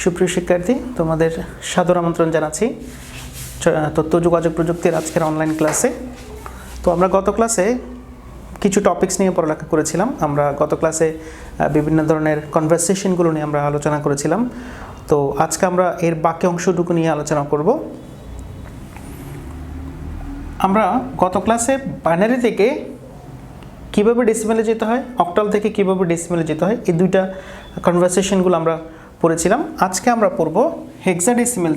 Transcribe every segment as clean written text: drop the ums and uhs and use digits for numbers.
সুপ্রিয় শিক্ষার্থী, তোমাদের সাদর আমন্ত্রণ জানাচ্ছি তথ্য যোগাযোগ প্রযুক্তির আজকের অনলাইন ক্লাসে। তো আমরা গত ক্লাসে কিছু টপিকস নিয়ে পড়ালেখা করেছিলাম। আমরা গত ক্লাসে বিভিন্ন ধরনের কনভারসেশনগুলো নিয়ে আমরা আলোচনা করেছিলাম। তো আজকে আমরা এর বাকি অংশটুকু নিয়ে আলোচনা করব। আমরা গত ক্লাসে বাইনারি থেকে কীভাবে ডেসিমেলে যেতে হয়, অক্টাল থেকে কীভাবে ডেসিমেলে যেতে হয়, এই দুইটা কনভারসেশনগুলো আমরা পড়েছিলাম। আজকে আমরা পড়ব হেক্সাডেসিমেল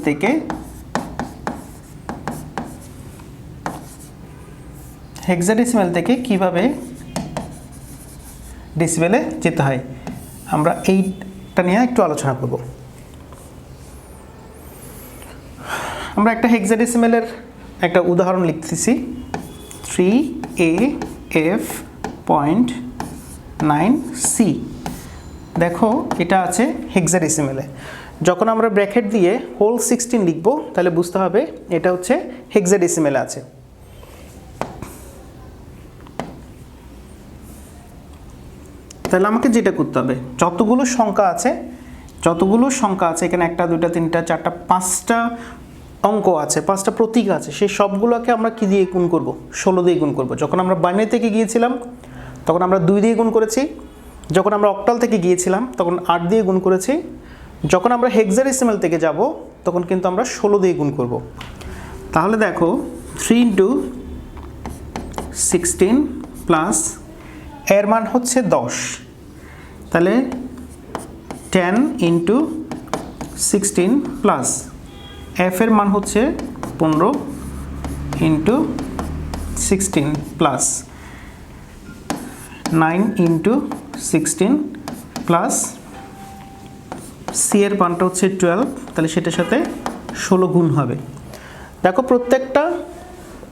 থেকে কিভাবে ডেসিমেলে যেতে হয়, আমরা এইটা নিয়ে একটু আলোচনা করব। আমরা একটা হেক্সাডেসিমেলের একটা উদাহরণ লিখতেছি, 3AF.9C। দেখো এটা আছে হেক্সাডেসিমেলে। যখন আমরা ব্র্যাকেট দিয়ে হোল 16 লিখব তাহলে বুঝতে হবে এটা হচ্ছে হেক্সাডেসিমেলে আছে। তাহলে আমাকে যেটা করতে হবে, যতগুলো সংখ্যা আছে এখানে 1 2 3 4 5টা অঙ্ক আছে, 5টা প্রতীক আছে, সেই সবগুলোকে আমরা কি দিয়ে গুণ করব? 16 দিয়ে গুণ করব। যখন আমরা বাইনারি থেকে গিয়েছিলাম তখন আমরা 2 দিয়ে গুণ করেছি, যখন আমরা অক্টাল থেকে গিয়েছিলাম তখন 8 দিয়ে গুণ করেছি, যখন আমরা হেক্সাডেসিমেল থেকে যাব তখন কিন্তু আমরা 16 দিয়ে গুণ করব। তাহলে দেখো 3 × 16 প্লাস এর মান হচ্ছে 10, তাহলে 10 × 16 প্লাস এফ এর মান হচ্ছে 15 × 16 প্লাস 9 × 16 প্লাস সি এর মানটা হচ্ছে 12, তাহলে সেটার সাথে 16 গুণ হবে। দেখো প্রত্যেকটা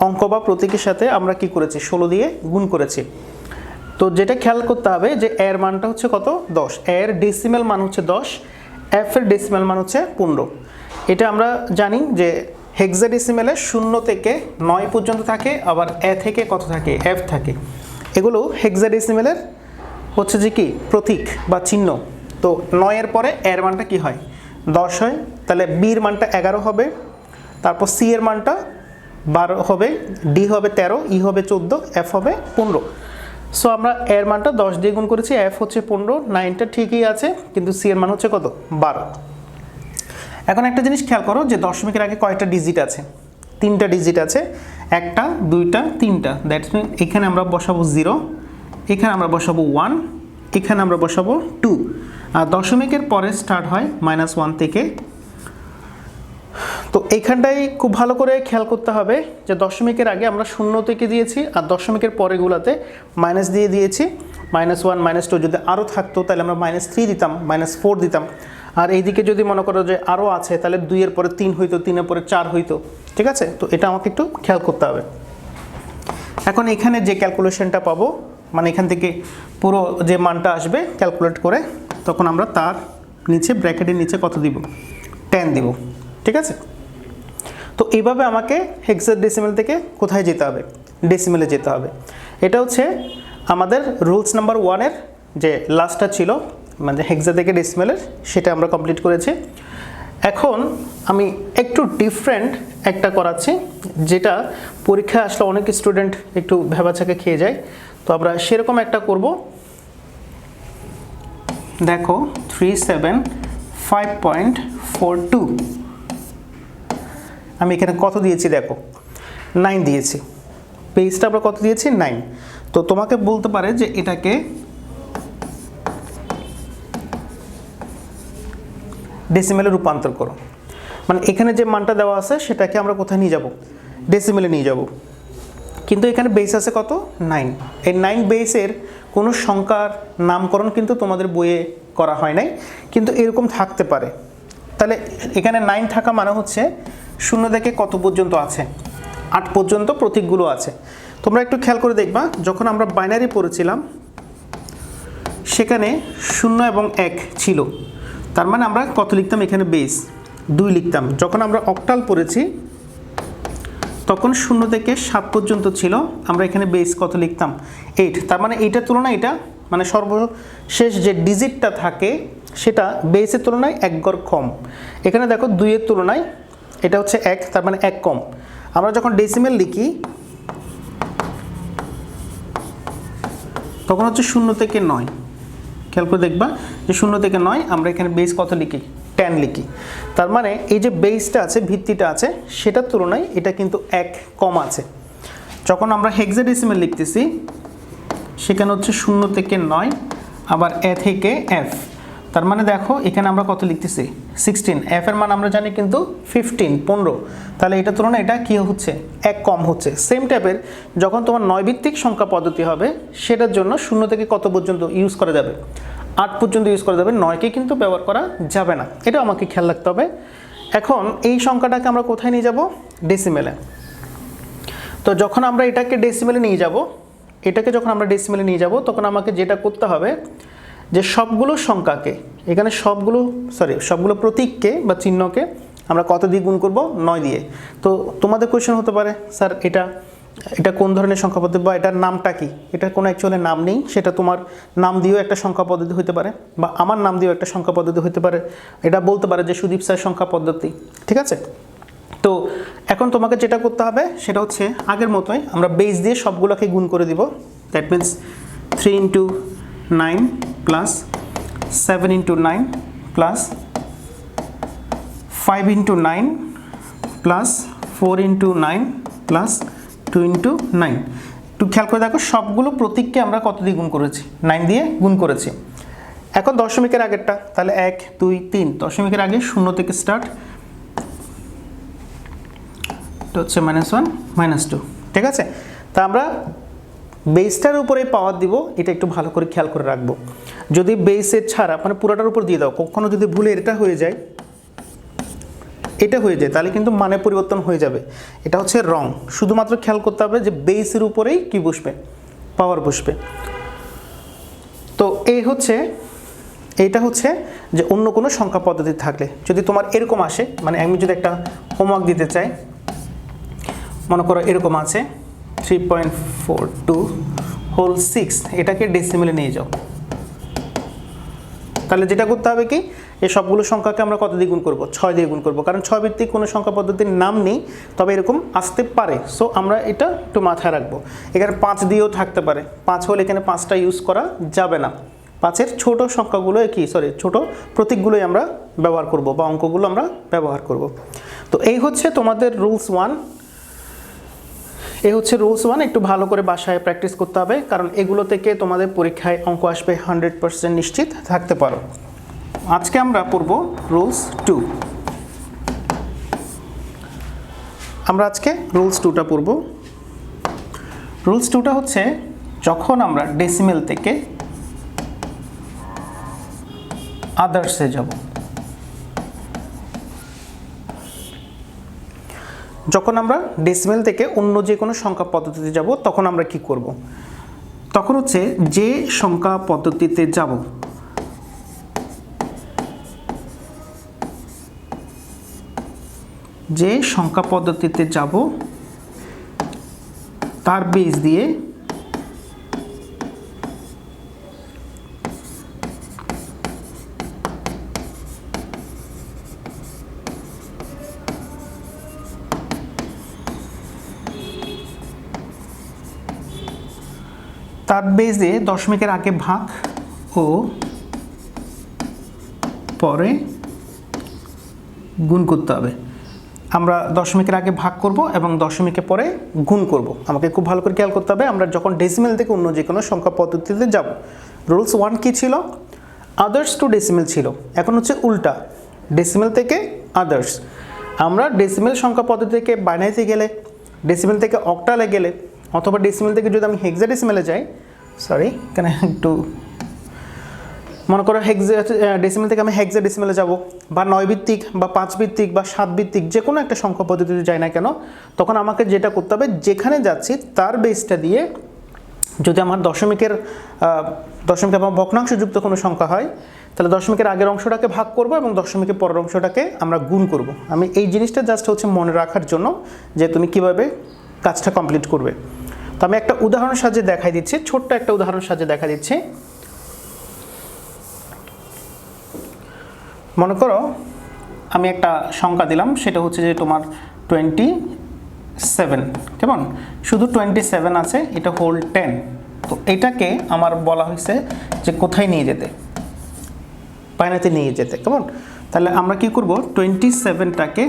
অঙ্ক বা প্রতীকের সাথে আমরা কি করেছি? 16 দিয়ে গুণ করেছি। তো যেটা খেয়াল করতে হবে যে এর মানটা হচ্ছে কত? 10। এর ডেসিমেল মান হচ্ছে 10, এফ এর ডেসিমেল মান হচ্ছে 15। এটা আমরা জানি যে হেক্সাডেসিমেলে 0 থেকে 9 পর্যন্ত থাকে, আবার এ থেকে কত থাকে? এফ থাকে। এগুলো হেক্সাডেসিমেলের হচ্ছে যে কি প্রতীক বা চিহ্ন। তো 9 এর পরে এর মানটা কি হয়? 10 হয়, তাহলে বির মানটা 11 হবে, তারপর সি এর মানটা 12 হবে, ডি হবে 13, ই হবে 14, এফ হবে 15। সো আমরা এর মানটা 10 দিয়ে গুণ করেছি, এফ হচ্ছে 15, 9টা ঠিকই আছে, কিন্তু সি এর মান হচ্ছে কত? 12। এখন একটা জিনিস খেয়াল করো যে দশমিকের আগে কয়টা ডিজিট আছে? 3টা ডিজিট আছে, 1টা 2টা 3টা। দ্যাটস মিন এখানে আমরা বসাবো 0, এখানে আমরা বসাবো 1, এখানে আমরা বসাবো 2। আর দশমিকের পরে স্টার্ট হয় -1 থেকে। তো এইখানটাই খুব ভালো করে খেয়াল করতে হবে যে দশমিকের আগে আমরা 0 থেকে দিয়েছি, আর দশমিকের পরেগুলোতে মাইনাস দিয়ে দিয়েছি। -1 -2 যদি আরও থাকতো তাহলে আমরা -3 দিতাম, -4 দিতাম। আর এইদিকে যদি মনে করো যে আরও আছে তাহলে 2 এর পরে 3 হইতো, 3 এর পরে 4 হইতো। ঠিক আছে? তো এটা আমাকে একটু খেয়াল করতে হবে। এখন এখানে যে ক্যালকুলেশনটা পাবো, মানে এখান থেকে পুরো যে মানটা আসবে ক্যালকুলেট করে, তখন আমরা তার নিচে ব্র্যাকেটের নিচে কত দিব? 10 দিব। ঠিক আছে? তো এইভাবে আমাকে হেক্সাডেসিমেল থেকে কোথায় যেতে হবে? ডেসিমেলে যেতে হবে। এটা হচ্ছে আমাদের রুলস নাম্বার 1 এর যে লাস্টটা ছিল, মানে হেক্সা থেকে ডেসিমেলের, সেটা আমরা কমপ্লিট করেছি। এখন আমি একটু ডিফারেন্ট একটা করাচ্ছি, যেটা পরীক্ষায় আসলে অনেক স্টুডেন্ট একটু ভেবাচাকে খেয়ে যায়। তো আমরা সেরকম একটা করব। দেখো 375.42, আমি এখানে কত দিয়েছি? দেখো 9 দিয়েছি। পেজটা আমরা কত দিয়েছি? 9। তো তোমাকে বলতে পারে যে এটাকে ডেসিমেলে রূপান্তর করো। মানে এখানে যে মানটা দেওয়া আছে সেটাকে আমরা কোথায় নিয়ে যাব? ডেসিমেলে নিয়ে যাব। কিন্তু এখানে বেস আছে কত? 9। এই 9 বেসের কোনো সংখ্যার নামকরণ কিন্তু তোমাদের বইয়ে করা হয় নাই, কিন্তু এরকম থাকতে পারে। তাহলে এখানে 9 থাকা মানে হচ্ছে 0 থেকে কত পর্যন্ত আছে? 8 পর্যন্ত প্রতীকগুলো আছে। তোমরা একটু খেয়াল করে দেখবা, যখন আমরা বাইনারি পড়েছিলাম সেখানে 0 এবং 1 ছিল, তার মানে আমরা কত লিখতাম? এখানে বেস 2 লিখতাম। যখন আমরা অক্টাল পড়েছি তখন 0 থেকে 7 পর্যন্ত ছিল, আমরা এখানে বেস কত লিখতাম? 8। তার মানে এইটার তুলনায় এটা মানে সর্বশেষ যে ডিজিটটা থাকে সেটা বেসের তুলনায় 1 ঘর কম। এখানে দেখো 2 এর তুলনায় এটা হচ্ছে 1, তার মানে 1 কম। আমরা যখন ডেসিমেল লিখি তখন হচ্ছে 0 থেকে 9, খেয়াল করে দেখবা যে 0 থেকে 9 আমরা এখানে বেস কত লিখি, 10 লিখি। তার মানে এই যে বেসটা আছে, ভিত্তিটা আছে, সেটার তুলনায় এটা কিন্তু 1 কম আছে। যখন আমরা হেক্সাডেসিমেল লিখতেছি সেখানে হচ্ছে 0 থেকে 9 আবার এ থেকে এফ, তার মানে দেখো এখানে আমরা কত লিখতেছি 16, এফ এর মান আমরা জানি কিন্তু 15, তাহলে এটার তুলনায় এটা কি হচ্ছে 1 কম হচ্ছে। সেম টাইপের যখন তোমার 9 ভিত্তিক সংখ্যা পদ্ধতি হবে সেটার জন্য 0 থেকে কত পর্যন্ত ইউজ করা যাবে, 8 পর্যন্ত ইউজ করা যাবে, 9কে কিন্তু ব্যবহার করা যাবে না, এটা আমাকে খেয়াল রাখতে হবে। এখন এই সংখ্যাটাকে আমরা কোথায় নিয়ে যাব, ডেসিমেলে। তো যখন আমরা এটাকে ডেসিমেলে নিয়ে যাব, এটাকে যখন আমরা ডেসিমেলে নিয়ে যাব তখন আমাকে যেটা করতে হবে যে সবগুলো সংখ্যাকে এখানে সবগুলো প্রতীককে বা চিহ্নকে আমরা কত দিয়ে গুণ করব, 9 দিয়ে। তো তোমাদের কোয়েশ্চেন হতে পারে স্যার এটা কোন ধরনের সংখ্যা পদ্ধতি বা এটার নামটা কি, এটা কোনো অ্যাকচুয়ালি নাম নেই, সেটা তোমার নাম দিয়েও একটা সংখ্যা পদ্ধতি হতে পারে বা আমার নাম দিয়েও একটা সংখ্যা পদ্ধতি হতে পারে, এটা বলতে পারে যে সুদীপ স্যার সংখ্যা পদ্ধতি, ঠিক আছে। তো এখন তোমাকে যেটা করতে হবে সেটা হচ্ছে আগের মতোই আমরা বেস দিয়ে সবগুলোকে গুণ করে দিব। That means 3 × 9 plus 7 × 9 plus 5 × 9 plus 4 × 9 plus 2 × 9। একটু খেয়াল করে দেখো সবগুলো প্রতীককে আমরা কত দিয়ে গুণ করেছি, 9 দিয়ে গুণ করেছি। এখন দশমিকের আগেরটা, তাহলে 1 2 3, দশমিকের আগে 0 থেকে স্টার্ট, এটা হচ্ছে -1 -2, ঠিক আছে। তা আমরা বেসটার উপরে পাওয়ার দিব, এটা একটু ভালো করে খেয়াল করে রাখবো। যদি বেসের ছাড়া মানে পুরোটার উপর দিয়ে দাও, কখনো যদি ভুলে এটা হয়ে যায় তাহলে কিন্তু মানে পরিবর্তন হয়ে যাবে, এটা হচ্ছে রং। শুধুমাত্র খেয়াল করতে হবে যে বেসের উপরেই কি বসবে, পাওয়ার বসবে। তো এইটা হচ্ছে যে অন্য কোনো সংখ্যা পদ্ধতি থাকলে যদি তোমার এরকম আসে, মানে আমি যদি একটা হোমওয়ার্ক দিতে চাই, মনে করো এরকম আছে 3.42 হোল 6, এটাকে ডেসিমেলে নিয়ে যাও, তাহলে যেটা করতে হবে কি, এই সবগুলো সংখ্যাকে আমরা কত দিয়ে গুণ করব, 6 দিয়ে গুণ করব, কারণ 6 ভিত্তিক কোনো সংখ্যা পদ্ধতির নাম নেই, তবে এরকম আসতে পারে। সো আমরা এটা একটু মাথায় রাখবো। এখানে 5 দিয়েও থাকতে পারে, 5 হলে এখানে 5টা ইউজ করা যাবে না, 5-এর ছোট সংখ্যাগুলো ছোট প্রতীকগুলোই আমরা ব্যবহার করব বা অঙ্কগুলো আমরা ব্যবহার করব। তো এই হচ্ছে তোমাদের রুলস 1, একটু ভালো করে বাসায় প্র্যাকটিস করতে হবে, কারণ এগুলো থেকে তোমাদের পরীক্ষায় অঙ্ক আসবে 100% নিশ্চিত থাকতে পারো। আজকে আমরা পড়ব রুলস 2। আমরা আজকে রুলস 2টা পড়ব। রুলস 2টা হচ্ছে যখন আমরা ডেসিমেল থেকে আদার্সে যাব, যখন আমরা ডেসিমেল থেকে অন্য যে কোনো সংখ্যা পদ্ধতিতে যাব তখন আমরা কি করব, তখন হচ্ছে যে সংখ্যা পদ্ধতিতে যাব তার বেস দিয়ে দশমিকের আগে ভাগ ও পরে গুণ করতে হবে। আমরা দশমিকের আগে ভাগ করব এবং দশমিকের পরে গুণ করব। আমাকে খুব ভালো করে খেয়াল করতে হবে, আমরা যখন ডেসিমেল থেকে অন্য যে কোনো সংখ্যা পদ্ধতিতে যাব। রুলস 1 কি ছিল, আদার্স টু ডেসিমেল ছিল, এখন হচ্ছে উল্টা, ডেসিমেল থেকে আদার্স। আমরা ডেসিমেল সংখ্যা পদ্ধতি থেকে বাইনারিতে গেলে, ডেসিমেল থেকে অক্টালে গেলে, অথবা ডেসিমেল থেকে যদি আমি হেক্সাডেসিমেলে যাই, এখানে একটু মনে করো ডেসিমেল থেকে আমি হেক্সাডেসিমেলে যাব, বা 9 ভিত্তিক বা 5 ভিত্তিক বা 7 ভিত্তিক যে কোনো একটা সংখ্যা পদ্ধতিতে যাই না কেন, তখন আমাকে যেটা করতে হবে, যেখানে যাচ্ছি তার বেসটা দিয়ে যদি আমার দশমিক এবং ভগ্নাংশযুক্ত কোনো সংখ্যা হয়, তাহলে দশমিকের আগের অংশটাকে ভাগ করব এবং দশমিকের পরের অংশটাকে আমরা গুণ করব। আমি এই জিনিসটা জাস্ট হচ্ছে মনে রাখার জন্য যে তুমি কিভাবে কাজটা কমপ্লিট করবে। তো আমি একটা উদাহরণের সাহায্যে দেখাই দিচ্ছি, ছোট্ট একটা উদাহরণের সাহায্যে দেখা দিচ্ছি। মনে করো আমি একটা সংখ্যা দিলাম, সেটা হচ্ছে যে তোমার 27, কেমন, শুধু 27 আছে, এটা হোল 10। তো এটাকে আমার বলা হয়েছে যে কোথায় নিয়ে যেতে, বাইনারিতে নিয়ে যেতে, কেমন। তাহলে আমরা কি করব, 27টাকে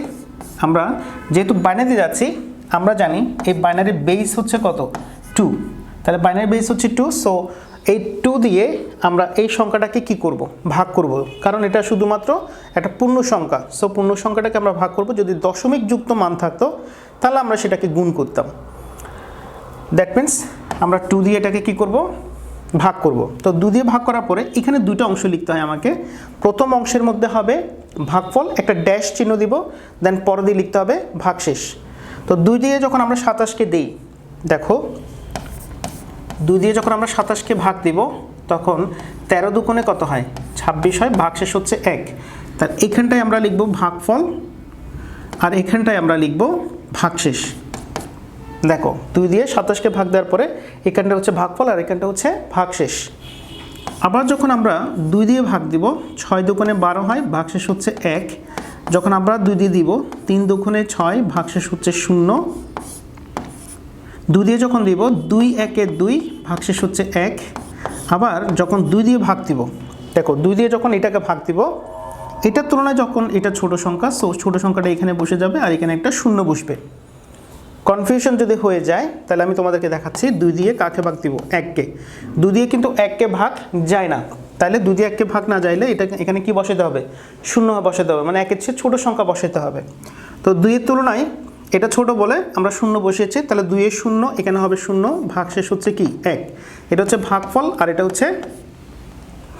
আমরা যেহেতু বাইনারিতে যাচ্ছি, আমরা জানি এই বাইনারি বেস হচ্ছে কত, 2। তাহলে বাইনারি বেস হচ্ছে 2। সো এই 2 দিয়ে আমরা এই সংখ্যাটাকে কি করব, ভাগ করব, কারণ এটা শুধুমাত্র একটা পূর্ণ সংখ্যা। সো পূর্ণ সংখ্যাটাকে আমরা ভাগ করব। যদি দশমিক যুক্ত মান থাকতো তাহলে আমরা সেটাকে গুণ করতাম। দ্যাট মিন্স আমরা 2 দিয়ে এটাকে কি করব, ভাগ করব। তো 2 দিয়ে ভাগ করার পরে এখানে দুটো অংশ লিখতে হয় আমাকে। প্রথম অংশের মধ্যে হবে ভাগফল, একটা ড্যাশ চিহ্ন দিব, দেন পরে দিয়ে লিখতে হবে ভাগশেষ। তো 2 দিয়ে যখন আমরা 27কে দেই, দেখো 2 দিয়ে যখন আমরা 27কে ভাগ দিব, তখন 13 দুগুণে কত হয়, 26 হয়, ভাগশেষ হচ্ছে 1। তার এখানটায় আমরা লিখব ভাগফল, আর এখানটায় আমরা লিখব ভাগশেষ। দেখো 2 দিয়ে 27কে ভাগ দেওয়ার পরে এখানটা হচ্ছে ভাগফল, আর এখানটা হচ্ছে ভাগশেষ। আবার যখন আমরা 2 দিয়ে ভাগ দিব, 6 দুগুণে 12 হয়, ভাগশেষ হচ্ছে 1। যখন আমরা 2 দিয়ে দিব, 3 দুগুণে 6, ভাগশেষ হচ্ছে 0। 2 দিয়ে যখন দিব, 2 1 2, ভাগশেষ হচ্ছে 1। আবার যখন 2 দিয়ে ভাগ দিব, দেখো 2 দিয়ে যখন এটাকে ভাগ দিব, এটার তুলনায় যখন এটা ছোট সংখ্যা, সো ছোট সংখ্যাটা এখানে বসে যাবে, আর এখানে একটা 0 বসবে। কনফিউশন যদি হয়ে যায় তাহলে আমি তোমাদেরকে দেখাচ্ছি 2 দিয়ে কাকে ভাগ দিব, 1কে। 2 দিয়ে কিন্তু 1কে ভাগ যায় না, তাহলে 2 দিয়ে 1কে ভাগ না যাইলে এটা এখানে কি বসাতে হবে, 0 বসাতে হবে, মানে 1-এর চেয়ে ছোট সংখ্যা বসাতে হবে। তো 2 এর তুলনায় এটা ছোট বলে আমরা 0 বসিয়েছি, তাহলে 2 এর 0 এখানে হবে 0, ভাগশেষ হচ্ছে কি 1। এটা হচ্ছে ভাগফল, আর এটা হচ্ছে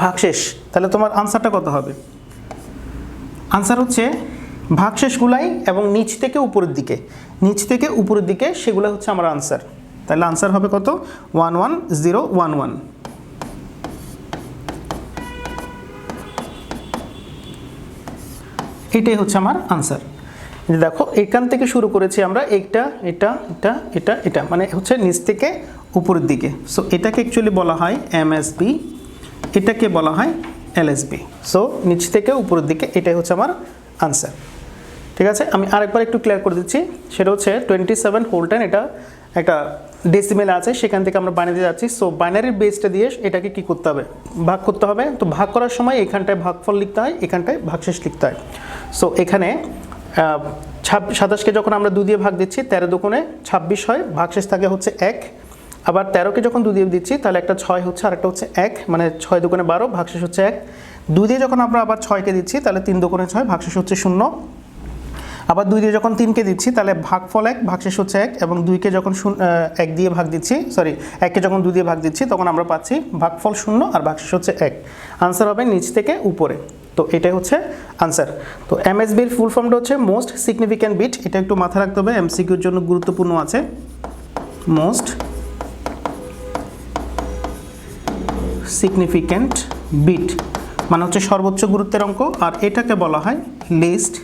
ভাগশেষ। তাহলে তোমার আনসারটা কত হবে, আনসার হচ্ছে ভাগশেষগুলাই এবং নিচ থেকে উপরের দিকে, নিচ থেকে উপরের দিকে সেগুলো হচ্ছে আমার আনসার। তাহলে আনসার হবে কত, 11011। এটাই হচ্ছে আমার আনসার। দেখো এখান থেকে শুরু করেছি আমরা, এটা এটা এটা এটা এটা, মানে হচ্ছে নিচ থেকে উপরের দিকে। সো এটাকে অ্যাকচুয়ালি বলা হয় এমএসবি, এটাকে বলা হয় এলএসবি। সো নিচ থেকে উপরের দিকে, এটাই হচ্ছে আমার আনসার। ঠিক আছে, আমি আরেকবার একটু ক্লিয়ার করে দিচ্ছি। সেটা হচ্ছে 27 হোল 10, এটা একটা ডেসিমেল আছে, সেখান থেকে আমরা বাইনারিতে যাচ্ছি। সো বাইনারির বেসটা দিয়ে এটাকে কি করতে হবে, ভাগ করতে হবে। তো ভাগ করার সময় এখানটায় ভাগফল লিখতে হয়, এখানটায় ভাগশেষ লিখতে হয়। সো এখানে 27কে যখন আমরা 2 দিয়ে ভাগ দিচ্ছি, 13 দুগুণে 26 হয়, ভাগশেষ থাকে হচ্ছে 1। আবার 13কে যখন 2 দিয়ে দিচ্ছি, তাহলে একটা 6 হচ্ছে, আর একটা হচ্ছে 1, মানে 6 দুগুণে 12, ভাগশেষ হচ্ছে 1। 2 দিয়ে যখন আমরা আবার 6কে দিচ্ছি, তাহলে 3 দুগুণে 6, ভাগশেষ হচ্ছে 0। আবার 2 দিয়ে যখন 3কে দিচ্ছি, তাহলে ভাগফল 1, ভাগশেষ হচ্ছে 1, এবং 2কে যখন 1 দিয়ে ভাগ দিচ্ছি, 1কে যখন 2 দিয়ে ভাগ দিচ্ছি, তখন আমরা পাচ্ছি ভাগফল 0 আর ভাগশেষ হচ্ছে 1। আনসার হবে নিচ থেকে উপরে। তো এটাই হচ্ছে আনসার। তো এমএসবির ফুল ফর্মটা হচ্ছে মোস্ট সিগনিফিক্যান্ট বিট। এটা একটু মাথায় রাখতে হবে, এমসিকিউর জন্য গুরুত্বপূর্ণ আছে। মোস্ট সিগনিফিক্যান্ট বিট মানে হচ্ছে সর্বোচ্চ গুরুত্বের অঙ্ক, আর এটাকে বলা হয় লিস্ট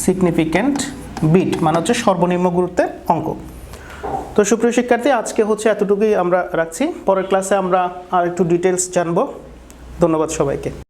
সিগনিফিক্যান্ট বিট, মানে হচ্ছে সর্বনিম্ন গুরুত্বের অঙ্ক। তো সুপ্রিয় শিক্ষার্থী, আজকে হচ্ছে এতটুকুই আমরা রাখছি। পরের ক্লাসে আমরা আর একটু ডিটেলস জানবো। ধন্যবাদ সবাইকে।